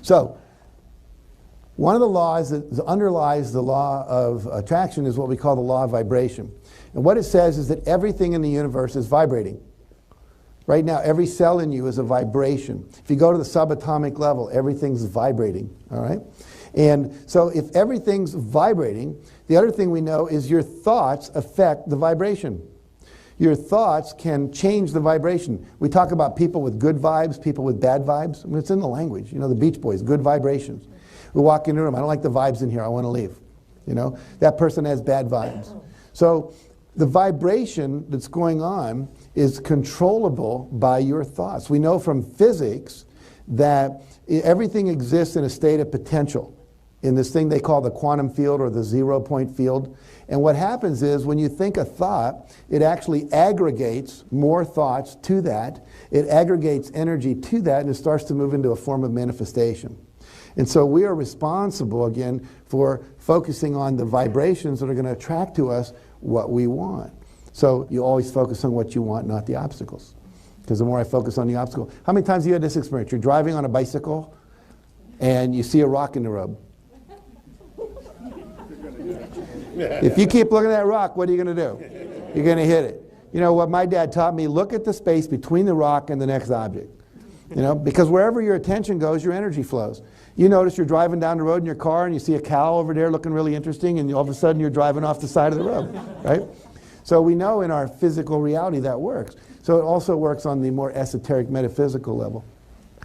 So, one of the laws that underlies the law of attraction is what we call the law of vibration. And what it says is that everything in the universe is vibrating. Right now, every cell in you is a vibration. If you go to the subatomic level, everything's vibrating, all right? And so if everything's vibrating, the other thing we know is your thoughts affect the vibration. Your thoughts can change the vibration. We talk about people with good vibes, people with bad vibes. I mean, it's in the language. You know, the Beach Boys, good vibrations. We walk into a room, I don't like the vibes in here, I want to leave. You know, that person has bad vibes. So the vibration that's going on is controllable by your thoughts. We know from physics that everything exists in a state of potential, in this thing they call the quantum field or the 0-point field. And what happens is when you think a thought, it actually aggregates more thoughts to that. It aggregates energy to that, and it starts to move into a form of manifestation. And so we are responsible, again, for focusing on the vibrations that are going to attract to us what we want. So you always focus on what you want, not the obstacles. Because the more I focus on the obstacle... How many times have you had this experience? You're driving on a bicycle, and you see a rock in the road. If you keep looking at that rock, what are you going to do? You're going to hit it. You know what my dad taught me? Look at the space between the rock and the next object. You know, because wherever your attention goes, your energy flows. You notice you're driving down the road in your car and you see a cow over there looking really interesting, and all of a sudden you're driving off the side of the road, right? So we know in our physical reality that works. So it also works on the more esoteric metaphysical level.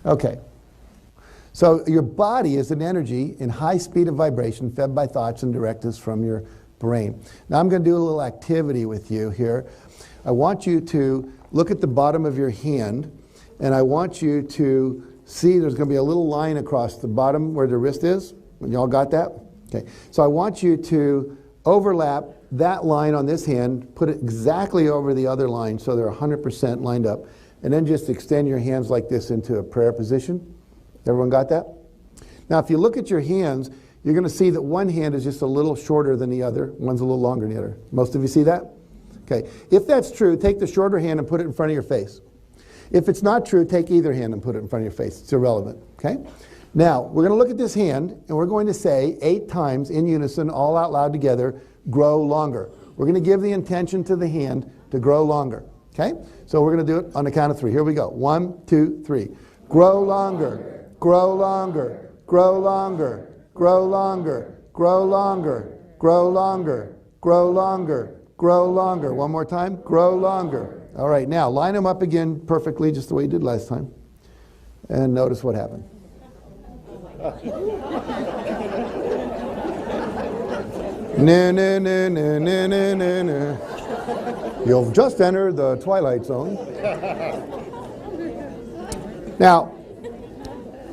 Okay. So your body is an energy in high speed of vibration fed by thoughts and directives from your brain. Now I'm going to do a little activity with you here. I want you to look at the bottom of your hand, and I want you to see there's going to be a little line across the bottom where the wrist is. You all got that? Okay. So I want you to overlap that line on this hand, put it exactly over the other line so they're 100% lined up, and then just extend your hands like this into a prayer position. Everyone got that? Now if you look at your hands, you're going to see that one hand is just a little shorter than the other. One's a little longer than the other. Most of you see that? Okay. If that's true, take the shorter hand and put it in front of your face. If it's not true, take either hand and put it in front of your face. It's irrelevant. Okay? Now, we're going to look at this hand, and we're going to say 8 times in unison, all out loud together, grow longer. We're going to give the intention to the hand to grow longer. Okay? So we're going to do it on the count of 3. Here we go. 1, 2, 3. Grow longer. Grow longer. Grow longer. Grow longer. Grow longer. Grow longer. Grow longer. Grow longer. One more time. Grow longer. All right, now line them up again perfectly, just the way you did last time. And notice what happened. No, no, no, no, no, no, no, no. You've just entered the twilight zone. Now,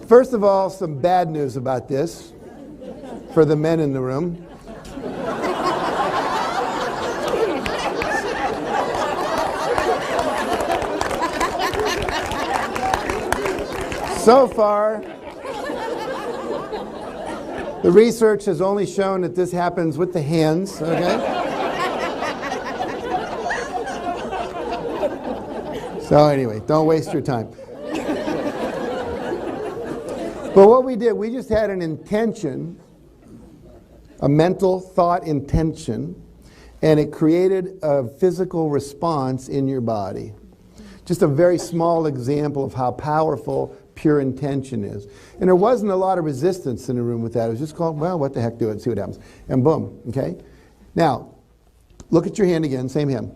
first of all, some bad news about this for the men in the room. So far, the research has only shown that this happens with the hands, okay? So anyway, don't waste your time. But what we did, we just had an intention, a mental thought intention, and it created a physical response in your body. Just a very small example of how powerful pure intention is. And there wasn't a lot of resistance in the room with that. It was just called, well, what the heck, do it and see what happens. And boom, okay? Now, look at your hand again, same hand.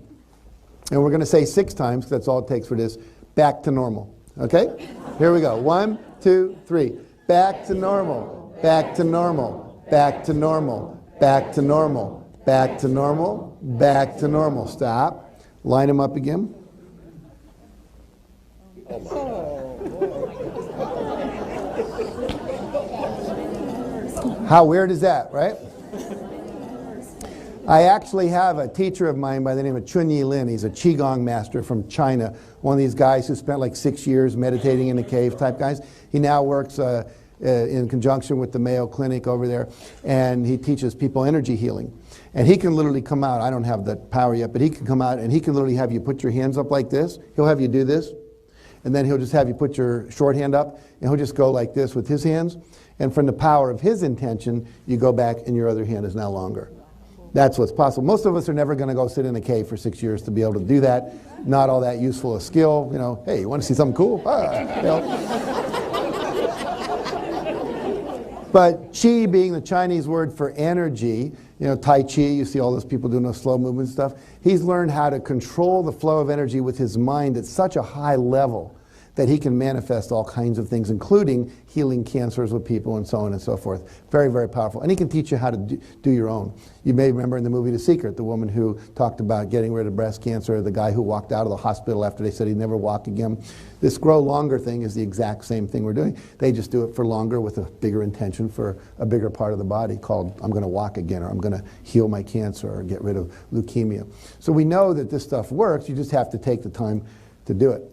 And we're going to say 6 times, because that's all it takes for this, back to normal. Okay? Here we go. 1, 2, 3. Back to normal. Back to normal. Back to normal. Back to normal. Back to normal. Back to normal. Stop. Line them up again. How weird is that, right? I actually have a teacher of mine by the name of Chunyi Lin. He's a Qigong master from China. One of these guys who spent like 6 years meditating in a cave type guys. He now works in conjunction with the Mayo Clinic over there, and he teaches people energy healing. And he can literally come out, I don't have the power yet, but he can come out and he can literally have you put your hands up like this. He'll have you do this. and then he'll just have you put your shorthand up, and he'll just go like this with his hands. And from the power of his intention, you go back and your other hand is now longer. That's what's possible. Most of us are never going to go sit in a cave for 6 years to be able to do that. Not all that useful a skill. You know, hey, you want to see something cool? You know. But qi being the Chinese word for energy, you know, Tai Chi, you see all those people doing those slow movement stuff. He's learned how to control the flow of energy with his mind at such a high level that he can manifest all kinds of things, including healing cancers with people and so on and so forth. Very, very powerful. And he can teach you how to do your own. You may remember in the movie The Secret, the woman who talked about getting rid of breast cancer, the guy who walked out of the hospital after they said he'd never walk again. This grow longer thing is the exact same thing we're doing. They just do it for longer with a bigger intention for a bigger part of the body called I'm going to walk again, or I'm going to heal my cancer, or get rid of leukemia. So we know that this stuff works. You just have to take the time to do it.